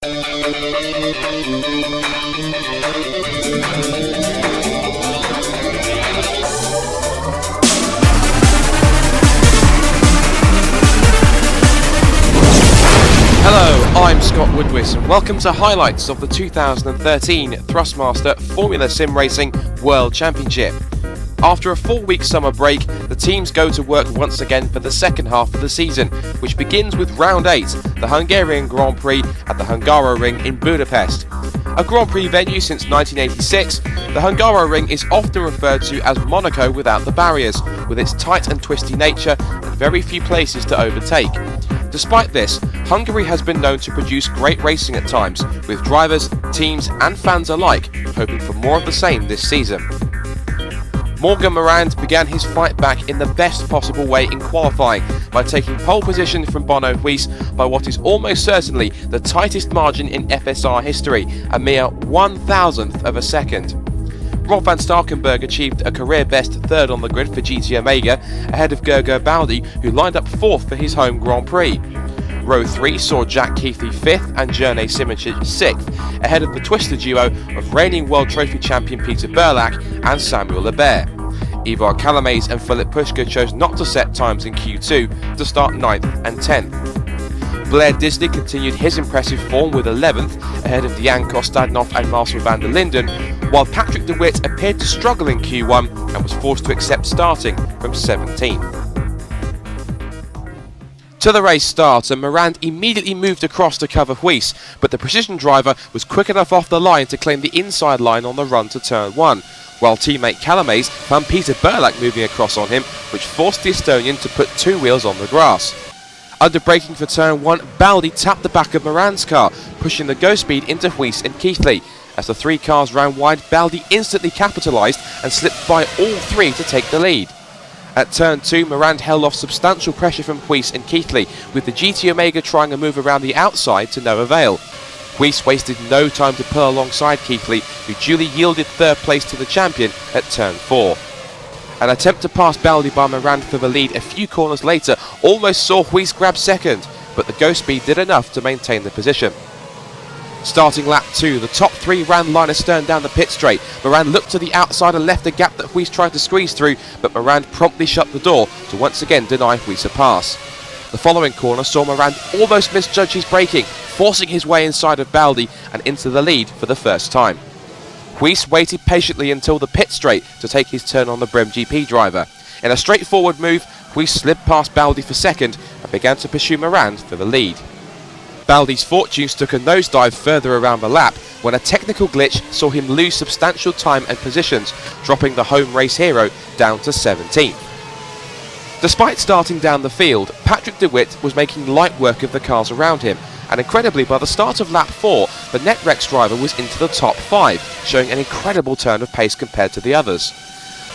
Hello, I'm Scott Woodwiss and welcome to highlights of the 2013 Thrustmaster Formula Sim Racing World Championship. After a 4-week summer break, the teams go to work once again for the second half of the season, which begins with Round 8, the Hungarian Grand Prix at the Hungaroring in Budapest. A Grand Prix venue since 1986, the Hungaroring is often referred to as Monaco without the barriers, with its tight and twisty nature and very few places to overtake. Despite this, Hungary has been known to produce great racing at times, with drivers, teams and fans alike hoping for more of the same this season. Morgan Morand began his fight back in the best possible way in qualifying by taking pole position from Bono Huis by what is almost certainly the tightest margin in FSR history, a mere 1,000th of a second. Rob van Starkenburg achieved a career-best third on the grid for GT Omega, ahead of Gergo Baldi, who lined up fourth for his home Grand Prix. Row 3 saw Jack Keithley 5th and Jerne Simoncic 6th, ahead of the twister duo of reigning World Trophy champion Peter Burlak and Samuel Lebert. Eduard Calames and Philip Pushka chose not to set times in Q2 to start 9th and 10th. Blair Disley continued his impressive form with 11th, ahead of Jan Kostadinov and Marcel van der Linden, while Patrick de Wit appeared to struggle in Q1 and was forced to accept starting from 17th. To the race start, and Morand immediately moved across to cover Huis, but the precision driver was quick enough off the line to claim the inside line on the run to turn 1, while teammate Calames found Peter Burlak moving across on him, which forced the Estonian to put 2 wheels on the grass. Under braking for turn 1, Baldi tapped the back of Morand's car, pushing the go speed into Huis and Keithley. As the 3 cars ran wide, Baldi instantly capitalised and slipped by all 3 to take the lead. At turn 2, Morand held off substantial pressure from Huis and Keithley, with the GT Omega trying a move around the outside to no avail. Huis wasted no time to pull alongside Keithley, who duly yielded third place to the champion at turn 4. An attempt to pass Baldi by Morand for the lead a few corners later almost saw Huis grab second, but the go speed did enough to maintain the position. Starting lap 2, the top 3 ran line astern down the pit straight. Morand looked to the outside and left a gap that Huis tried to squeeze through, but Morand promptly shut the door to once again deny Huis a pass. The following corner saw Morand almost misjudge his braking, forcing his way inside of Baldi and into the lead for the first time. Huis waited patiently until the pit straight to take his turn on the Brem GP driver. In a straightforward move, Huis slid past Baldi for second and began to pursue Morand for the lead. Baldi's fortunes took a nosedive further around the lap when a technical glitch saw him lose substantial time and positions, dropping the home race hero down to 17th. Despite starting down the field, Patrick de Wit was making light work of the cars around him, and incredibly by the start of lap 4, the NetRex driver was into the top 5, showing an incredible turn of pace compared to the others.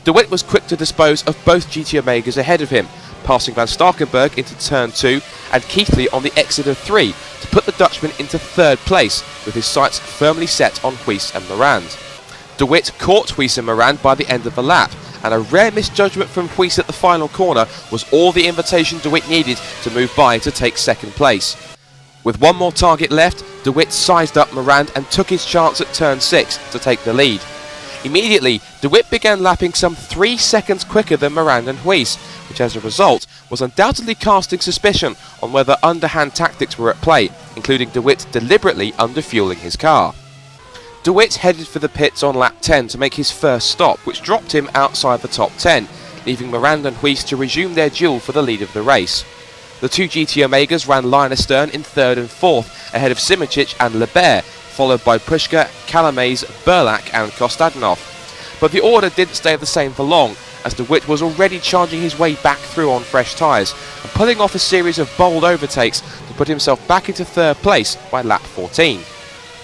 De Wit was quick to dispose of both GT Omegas ahead of him, passing Van Starkenburg into turn 2 and Keithley on the exit of 3 to put the Dutchman into third place, with his sights firmly set on Huis and Morand. De Wit caught Huis and Morand by the end of the lap, and a rare misjudgment from Huis at the final corner was all the invitation De Wit needed to move by to take second place. With one more target left, De Wit sized up Morand and took his chance at turn 6 to take the lead. Immediately, De Wit began lapping some 3 seconds quicker than Morand and Huis, which as a result was undoubtedly casting suspicion on whether underhand tactics were at play, including De Wit deliberately underfueling his car. De Wit headed for the pits on lap 10 to make his first stop, which dropped him outside the top 10, leaving Morand and Huis to resume their duel for the lead of the race. The 2 GT Omegas ran line astern in 3rd and 4th, ahead of Simoncic and Lebert, followed by Pushka, Calames, Burlak and Kostadinov. But the order didn't stay the same for long, as De Wit was already charging his way back through on fresh tyres and pulling off a series of bold overtakes to put himself back into third place by lap 14.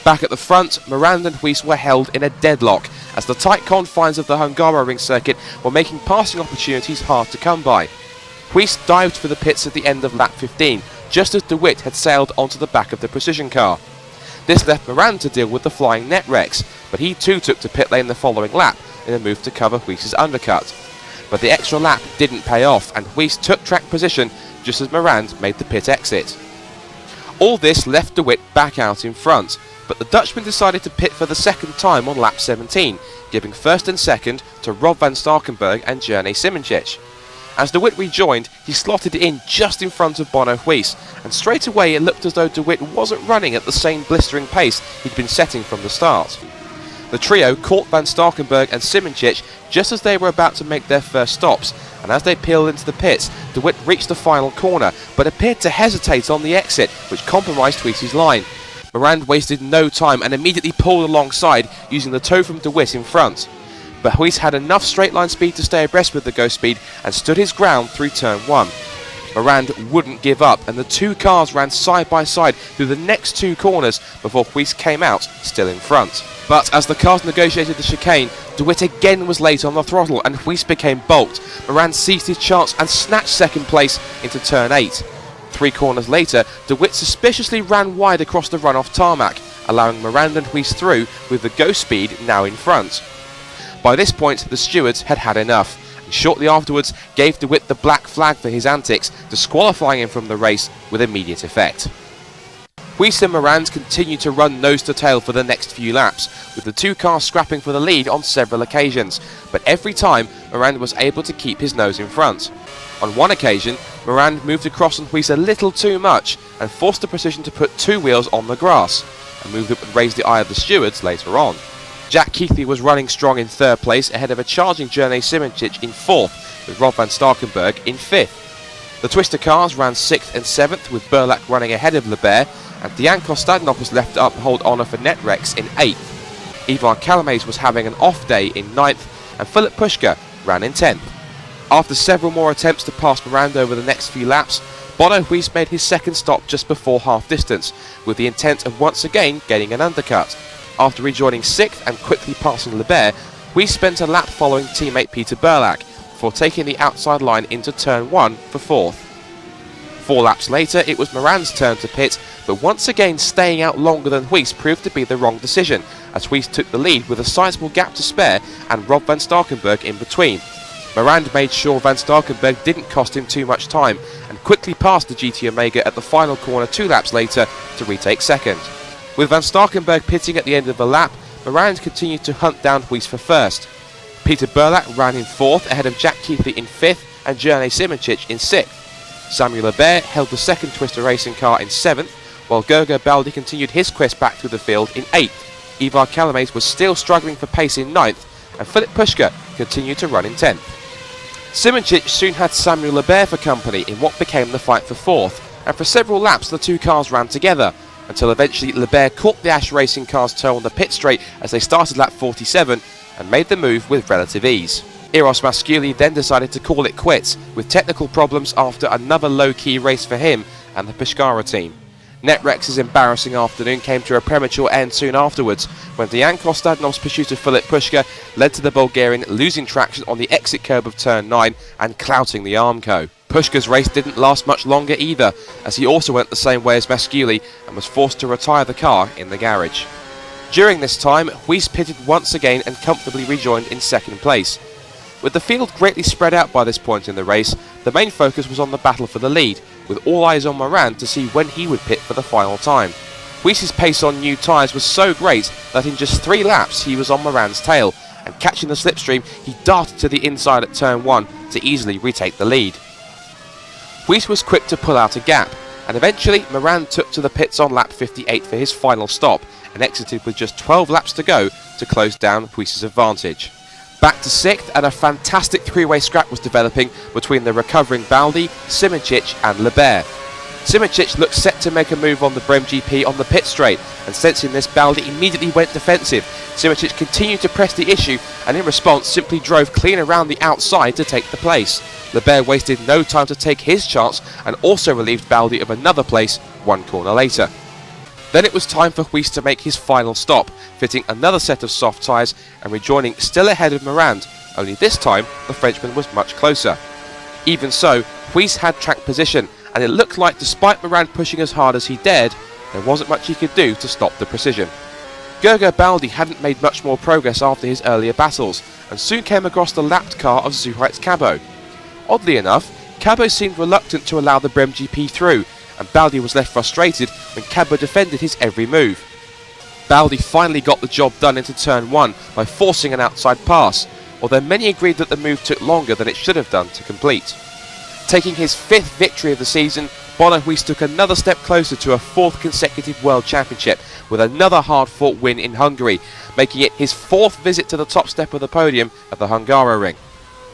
Back at the front, Morand and Huis were held in a deadlock, as the tight confines of the Hungaroring circuit were making passing opportunities hard to come by. Huis dived for the pits at the end of lap 15, just as De Wit had sailed onto the back of the precision car. This left Morand to deal with the flying NetRex, but he too took to pit lane the following lap in a move to cover Huis's undercut. But the extra lap didn't pay off, and Huis took track position just as Morand made the pit exit. All this left de Wit back out in front, but the Dutchman decided to pit for the second time on lap 17, giving first and second to Rob van Starkenburg and Jerne Simoncic. As de Wit rejoined, he slotted in just in front of Bono Huis, and straight away it looked as though de Wit wasn't running at the same blistering pace he'd been setting from the start. The trio caught van Starkenburg and Simoncic just as they were about to make their first stops, and as they peeled into the pits, de Wit reached the final corner, but appeared to hesitate on the exit, which compromised Huis's line. Morand wasted no time and immediately pulled alongside, using the tow from de Wit in front. But Huis had enough straight line speed to stay abreast with the Ghost Speed and stood his ground through turn 1. Morand wouldn't give up, and the two cars ran side by side through the next two corners before Huis came out still in front. But as the cars negotiated the chicane, de Wit again was late on the throttle and Huis became balked. Morand seized his chance and snatched second place into turn 8. 3 corners later, de Wit suspiciously ran wide across the runoff tarmac, allowing Morand and Huis through with the Ghost Speed now in front. By this point, the stewards had had enough, and shortly afterwards gave de Wit the black flag for his antics, disqualifying him from the race with immediate effect. Huis and Morand continued to run nose to tail for the next few laps, with the two cars scrapping for the lead on several occasions, but every time Morand was able to keep his nose in front. On one occasion, Morand moved across on Huis a little too much and forced the Precision to put 2 wheels on the grass, a move that would raise the eye of the stewards later on. Jack Keithley was running strong in 3rd place ahead of a charging Jerne Simoncic in 4th, with Rob van Starkenburg in 5th. The Twister cars ran 6th and 7th, with Burlak running ahead of Lebert, and Dejan Kostadinov was left to uphold honour for Netrex in 8th. Ivar Kalames was having an off day in 9th, and Philip Puška ran in 10th. After several more attempts to pass Morand over the next few laps, Bono Huis made his second stop just before half distance, with the intent of once again getting an undercut. After rejoining 6th and quickly passing Lebert, Huis spent a lap following teammate Peter Burlak, before taking the outside line into turn 1 for 4th. 4 laps later, it was Morand's turn to pit, but once again staying out longer than Huis proved to be the wrong decision, as Huis took the lead with a sizable gap to spare and Rob van Starkenburg in between. Morand made sure van Starkenburg didn't cost him too much time, and quickly passed the GT Omega at the final corner 2 laps later to retake second. With van Starkenburg pitting at the end of the lap, Morand continued to hunt down Huis for first. Peter Burlak ran in 4th ahead of Jack Keithley in 5th and Jerne Simoncic in 6th. Samuel Lebert held the second Twister racing car in 7th, while Gerger Baldi continued his quest back through the field in 8th. Ivar Kalames was still struggling for pace in 9th, and Philip Puška continued to run in 10th. Simoncic soon had Samuel Lebert for company in what became the fight for 4th, and for several laps the two cars ran together, until eventually Lebert caught the Ash Racing car's toe on the pit straight as they started lap 47 and made the move with relative ease. Eros Masciuli then decided to call it quits, with technical problems after another low-key race for him and the Pescara team. Netrex's embarrassing afternoon came to a premature end soon afterwards, when Dejan Kostadinov's pursuit of Philip Puška led to the Bulgarian losing traction on the exit curb of turn 9 and clouting the Armco. Puška's race didn't last much longer either, as he also went the same way as Masciuli and was forced to retire the car in the garage. During this time, Huis pitted once again and comfortably rejoined in 2nd place. With the field greatly spread out by this point in the race, the main focus was on the battle for the lead, with all eyes on Morand to see when he would pit for the final time. Huis's pace on new tyres was so great that in just 3 laps he was on Morand's tail, and catching the slipstream he darted to the inside at turn 1 to easily retake the lead. Huis was quick to pull out a gap, and eventually Morand took to the pits on lap 58 for his final stop, and exited with just 12 laps to go to close down Huis's advantage. Back to 6th, and a fantastic 3-way scrap was developing between the recovering Baldi, Simoncic and Lebert. Simoncic looked set to make a move on the Brem GP on the pit straight, and sensing this, Baldi immediately went defensive. Simoncic continued to press the issue, and in response simply drove clean around the outside to take the place. Lebert wasted no time to take his chance, and also relieved Baldi of another place 1 corner later. Then it was time for Huis to make his final stop, fitting another set of soft tyres and rejoining still ahead of Morand, only this time the Frenchman was much closer. Even so, Huis had track position, and it looked like despite Morand pushing as hard as he dared, there wasn't much he could do to stop the Precision. Gerger Baldi hadn't made much more progress after his earlier battles, and soon came across the lapped car of Zuhait's Cabo. Oddly enough, Cabo seemed reluctant to allow the Brem GP through, and Baldi was left frustrated when Cabba defended his every move. Baldi finally got the job done into turn 1 by forcing an outside pass, although many agreed that the move took longer than it should have done to complete. Taking his 5th victory of the season, Woodwiss took another step closer to a 4th consecutive World Championship with another hard-fought win in Hungary, making it his 4th visit to the top step of the podium at the Hungaroring.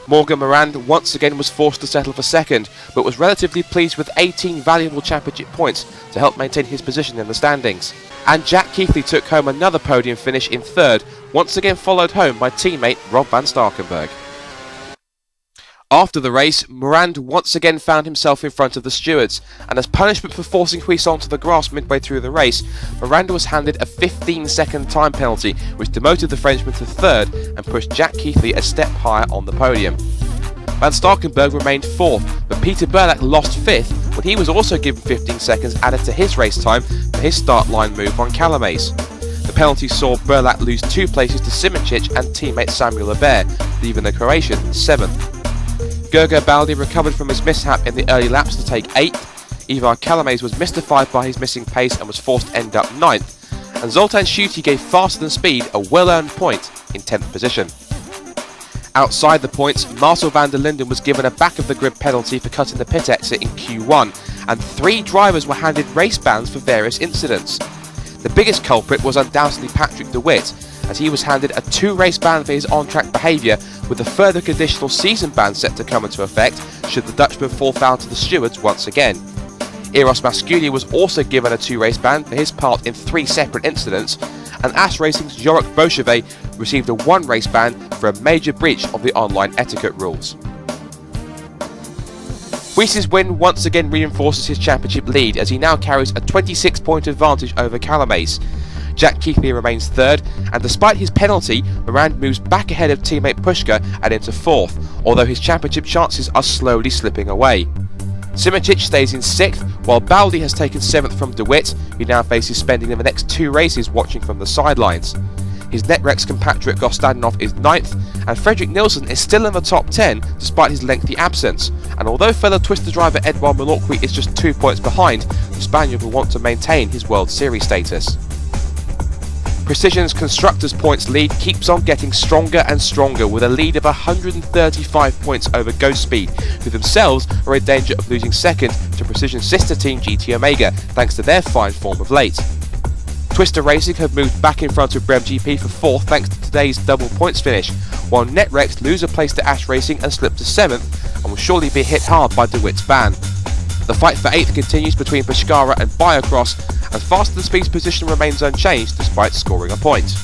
Morgan Morand once again was forced to settle for 2nd, but was relatively pleased with 18 valuable championship points to help maintain his position in the standings. And Jack Keithley took home another podium finish in 3rd, once again followed home by teammate Rob van Starkenburg. After the race, Morand once again found himself in front of the stewards, and as punishment for forcing Woodwiss onto the grass midway through the race, Morand was handed a 15-second time penalty which demoted the Frenchman to 3rd and pushed Jack Keithley a step higher on the podium. Van Starkenburg remained 4th, but Peter Burlak lost 5th when he was also given 15 seconds added to his race time for his start line move on Calamays. The penalty saw Burlak lose 2 places to Simičić and teammate Samuel Hebert, leaving the Croatian 7th. Gerger Baldi recovered from his mishap in the early laps to take 8th, Ivar Calamays was mystified by his missing pace and was forced to end up 9th, and Zoltan Schutte gave Faster Than Speed a well-earned point in 10th position. Outside the points, Marcel van der Linden was given a back-of-the-grid penalty for cutting the pit exit in Q1, and 3 drivers were handed race bans for various incidents. The biggest culprit was undoubtedly Patrick de Wit, as he was handed a 2-race ban for his on-track behaviour, with a further conditional season ban set to come into effect should the Dutchman fall foul to the stewards once again. Eros Masculia was also given a 2-race ban for his part in 3 separate incidents, and Ash Racing's Jorik Bosheve received a 1-race ban for a major breach of the online etiquette rules. Woodwiss's win once again reinforces his championship lead, as he now carries a 26-point advantage over Calamays. Jack Keithley remains 3rd, and despite his penalty, Morand moves back ahead of teammate Puška and into 4th, although his championship chances are slowly slipping away. Simičić stays in 6th, while Baldi has taken 7th from de Wit, who now faces spending the next 2 races watching from the sidelines. His Netrex compatriot Gostadanov is 9th, and Fredrik Nilsson is still in the top 10 despite his lengthy absence, and although fellow Twister driver Eduard Mallorqui is just 2 points behind, the Spaniard will want to maintain his World Series status. Precision's Constructors' points lead keeps on getting stronger and stronger, with a lead of 135 points over Ghost Speed, who themselves are in danger of losing 2nd to Precision's sister team GT Omega, thanks to their fine form of late. Twister Racing have moved back in front of Brem GP for 4th thanks to today's double points finish, while Netrex lose a place to Ash Racing and slip to 7th, and will surely be hit hard by de Wit's ban. The fight for 8th continues between Pescara and Biocross, and Faster Than Speed's position remains unchanged despite scoring a point.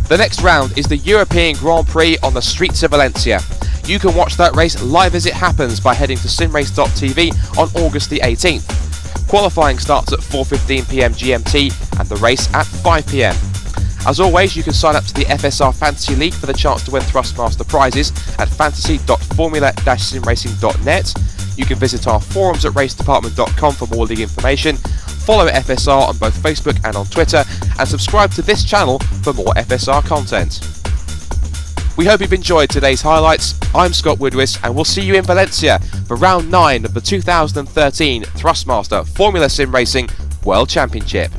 The next round is the European Grand Prix on the streets of Valencia. You can watch that race live as it happens by heading to simrace.tv on August the 18th. Qualifying starts at 4:15 PM GMT and the race at 5 PM. As always, you can sign up to the FSR Fantasy League for the chance to win Thrustmaster prizes at fantasy.formula-simracing.net. You can visit our forums at racedepartment.com for more league information, follow FSR on both Facebook and on Twitter, and subscribe to this channel for more FSR content. We hope you've enjoyed today's highlights. I'm Scott Woodwiss, and we'll see you in Valencia for round 9 of the 2013 Thrustmaster Formula Sim Racing World Championship.